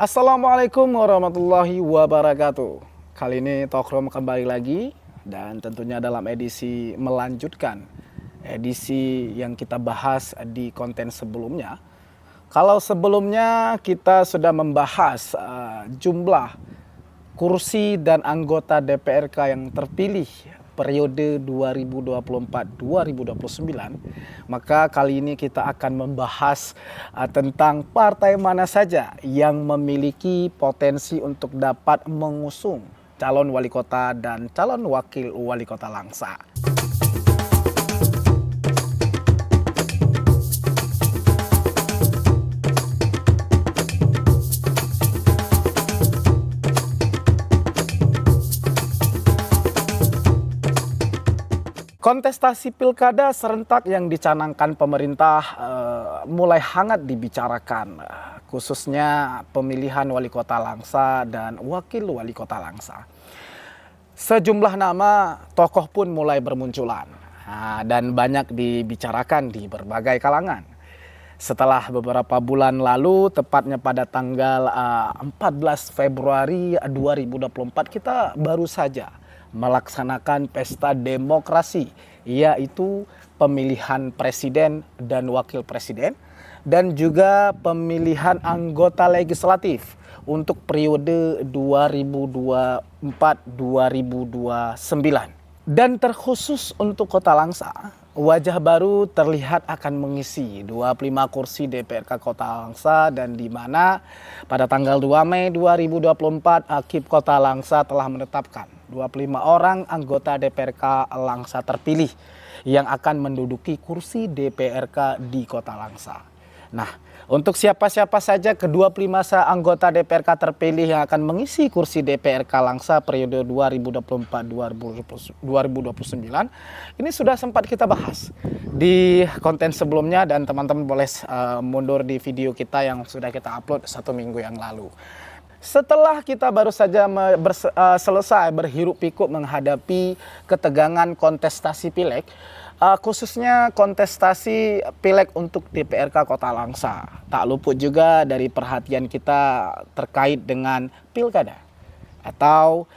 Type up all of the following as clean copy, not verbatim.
Assalamualaikum warahmatullahi wabarakatuh. Kali ini Tokrom kembali lagi dan tentunya dalam edisi melanjutkan edisi yang kita bahas di konten sebelumnya. Kalau sebelumnya kita sudah membahas jumlah kursi dan anggota DPRK yang terpilih periode 2024-2029, maka kali ini kita akan membahas tentang partai mana saja yang memiliki potensi untuk dapat mengusung calon wali kota dan calon wakil wali kota Langsa. Kontestasi pilkada serentak yang dicanangkan pemerintah mulai hangat dibicarakan, khususnya pemilihan wali kota Langsa dan wakil wali kota Langsa. Sejumlah nama tokoh pun mulai bermunculan dan banyak dibicarakan di berbagai kalangan. Setelah beberapa bulan lalu, tepatnya pada tanggal 14 Februari 2024, kita baru saja melaksanakan pesta demokrasi, yaitu pemilihan presiden dan wakil presiden dan juga pemilihan anggota legislatif untuk periode 2024-2029. Dan terkhusus untuk Kota Langsa, wajah baru terlihat akan mengisi 25 kursi DPRK Kota Langsa, dan di mana pada tanggal 2 Mei 2024 Akip Kota Langsa telah menetapkan 25 orang anggota DPRK Langsa terpilih yang akan menduduki kursi DPRK di Kota Langsa. Nah, untuk siapa-siapa saja ke-25 anggota DPRK terpilih yang akan mengisi kursi DPRK Langsa periode 2024-2029, ini sudah sempat kita bahas di konten sebelumnya, dan teman-teman boleh mundur di video kita yang sudah kita upload 1 minggu yang lalu. Setelah kita baru saja selesai berhiruk pikuk menghadapi ketegangan kontestasi pileg, khususnya kontestasi pileg untuk DPRK Kota Langsa, tak luput juga dari perhatian kita terkait dengan pilkada atau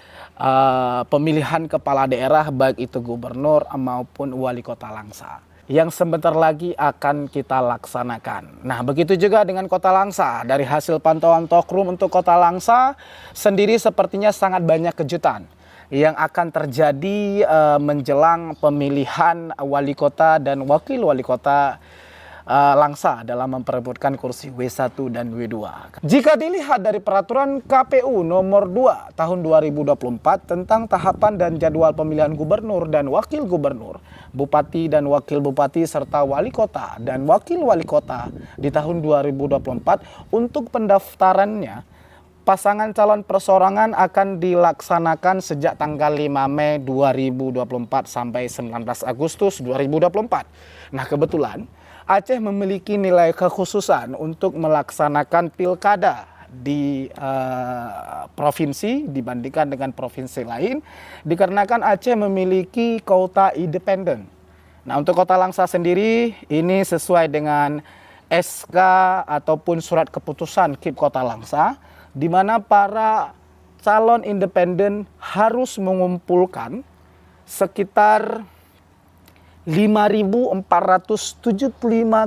pemilihan kepala daerah, baik itu gubernur maupun wali kota Langsa, yang sebentar lagi akan kita laksanakan. Nah, begitu juga dengan Kota Langsa. Dari hasil pantauan Tokrom untuk Kota Langsa sendiri, sepertinya sangat banyak kejutan yang akan terjadi menjelang pemilihan wali kota dan wakil wali kota Langsa dalam memperebutkan kursi W1 dan W2. Jika dilihat dari peraturan KPU nomor 2 tahun 2024 tentang tahapan dan jadwal pemilihan gubernur dan wakil gubernur, bupati dan wakil bupati, serta wali kota dan wakil wali kota di tahun 2024, untuk pendaftarannya pasangan calon perseorangan akan dilaksanakan sejak tanggal 5 Mei 2024 sampai 19 Agustus 2024. Nah, kebetulan Aceh memiliki nilai kekhususan untuk melaksanakan pilkada di provinsi dibandingkan dengan provinsi lain, dikarenakan Aceh memiliki kota independen. Nah, untuk Kota Langsa sendiri ini sesuai dengan SK ataupun surat keputusan KIP Kota Langsa, di mana para calon independen harus mengumpulkan sekitar 5.475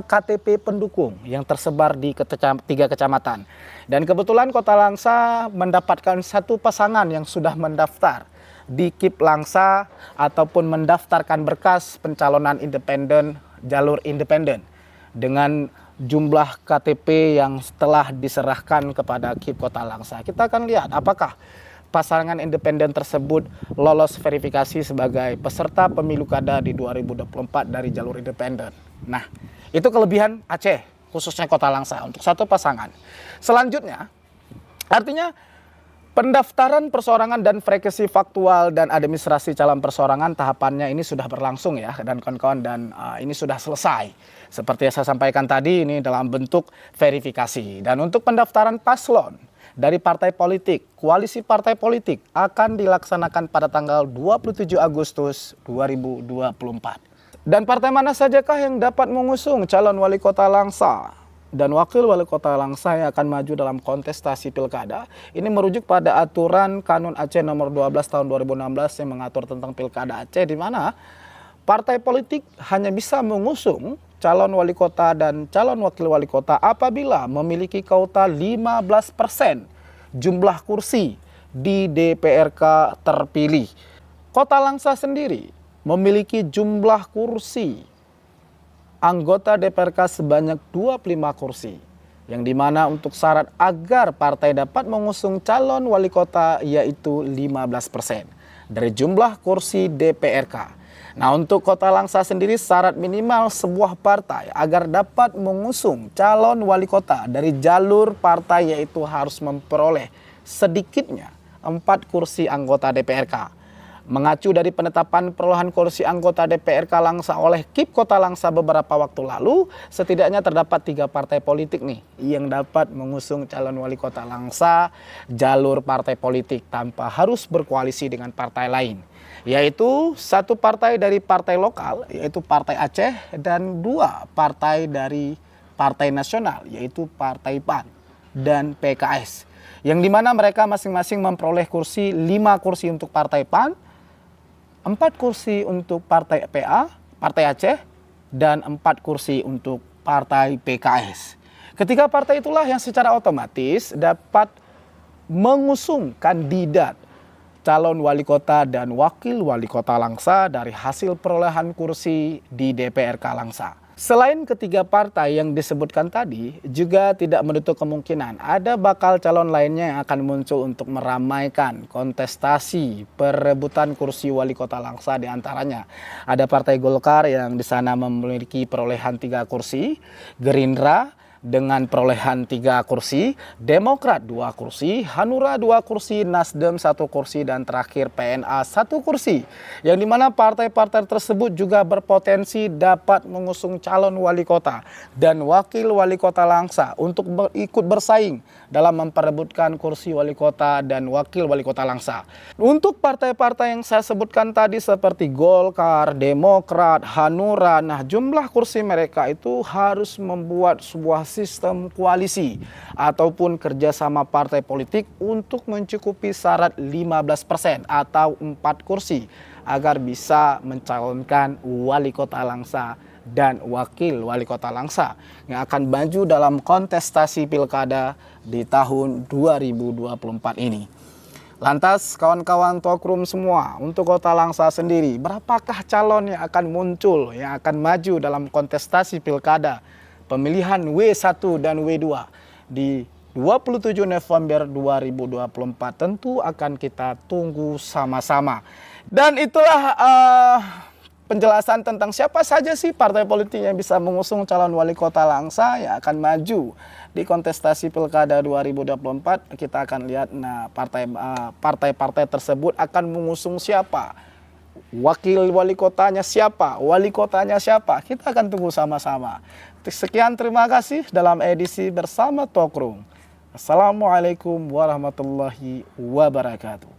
KTP pendukung yang tersebar di 3 kecamatan. Dan kebetulan Kota Langsa mendapatkan satu pasangan yang sudah mendaftar di KIP Langsa ataupun mendaftarkan berkas pencalonan independen, jalur independen, dengan jumlah KTP yang telah diserahkan kepada KIP Kota Langsa. Kita akan lihat apakah pasangan independen tersebut lolos verifikasi sebagai peserta pemilu kada di 2024 dari jalur independen. Nah, itu kelebihan Aceh, khususnya Kota Langsa untuk satu pasangan. Selanjutnya, artinya pendaftaran perseorangan dan verifikasi faktual dan administrasi calon perseorangan tahapannya ini sudah berlangsung ya, dan kawan-kawan, dan ini sudah selesai. Seperti yang saya sampaikan tadi, ini dalam bentuk verifikasi. Dan untuk pendaftaran paslon dari partai politik, koalisi partai politik akan dilaksanakan pada tanggal 27 Agustus 2024. Dan partai mana sajakah yang dapat mengusung calon wali kota Langsa? dan wakil wali kota Langsa yang akan maju dalam kontestasi pilkada. Ini merujuk pada aturan Kanun Aceh nomor 12 tahun 2016 yang mengatur tentang pilkada Aceh, di mana partai politik hanya bisa mengusung calon wali kota dan calon wakil wali kota apabila memiliki kuota 15% jumlah kursi di DPRK terpilih. Kota Langsa sendiri memiliki jumlah kursi anggota DPRK sebanyak 25 kursi, yang dimana untuk syarat agar partai dapat mengusung calon wali kota yaitu 15% dari jumlah kursi DPRK. Nah, untuk Kota Langsa sendiri syarat minimal sebuah partai agar dapat mengusung calon wali kota dari jalur partai yaitu harus memperoleh sedikitnya 4 kursi anggota DPRK. Mengacu dari penetapan perolehan kursi anggota DPRK Langsa oleh KIP Kota Langsa beberapa waktu lalu, setidaknya terdapat 3 partai politik nih yang dapat mengusung calon wali kota Langsa jalur partai politik tanpa harus berkoalisi dengan partai lain, yaitu 1 partai dari partai lokal yaitu Partai Aceh dan 2 partai dari partai nasional yaitu Partai PAN dan PKS, yang dimana mereka masing-masing memperoleh 5 kursi untuk Partai PAN, 4 kursi untuk Partai PA, Partai Aceh, dan 4 kursi untuk Partai PKS. Ketiga partai itulah yang secara otomatis dapat mengusung kandidat calon wali kota dan wakil wali kota Langsa dari hasil perolehan kursi di DPRK Langsa. Selain ketiga partai yang disebutkan tadi, juga tidak menutup kemungkinan ada bakal calon lainnya yang akan muncul untuk meramaikan kontestasi perebutan kursi wali kota Langsa. Di antaranya ada Partai Golkar yang di sana memiliki perolehan 3 kursi, Gerindra dengan perolehan 3 kursi, Demokrat 2 kursi, Hanura 2 kursi, Nasdem 1 kursi, dan terakhir PNA 1 kursi. Yang dimana partai-partai tersebut juga berpotensi dapat mengusung calon wali kota dan wakil wali kota Langsa untuk ikut bersaing dalam memperebutkan kursi wali kota dan wakil wali kota Langsa. Untuk partai-partai yang saya sebutkan tadi seperti Golkar, Demokrat, Hanura, nah jumlah kursi mereka itu harus membuat sebuah sistem koalisi ataupun kerjasama partai politik untuk mencukupi syarat 15% atau 4 kursi agar bisa mencalonkan wali kota Langsa dan wakil wali kota Langsa yang akan maju dalam kontestasi pilkada di tahun 2024 ini. Lantas kawan-kawan Talkroom semua, untuk Kota Langsa sendiri, berapakah calon yang akan muncul, yang akan maju dalam kontestasi pilkada pemilihan W1 dan W2 di 27 November 2024? Tentu akan kita tunggu sama-sama. Dan itulah penjelasan tentang siapa saja sih partai politik yang bisa mengusung calon wali kota Langsa yang akan maju di kontestasi pilkada 2024. Kita akan lihat partai-partai tersebut akan mengusung siapa, wakil wali kotanya siapa, wali kotanya siapa. Kita akan tunggu sama-sama. Sekian, terima kasih dalam edisi Bersama Talkroom. Assalamualaikum warahmatullahi wabarakatuh.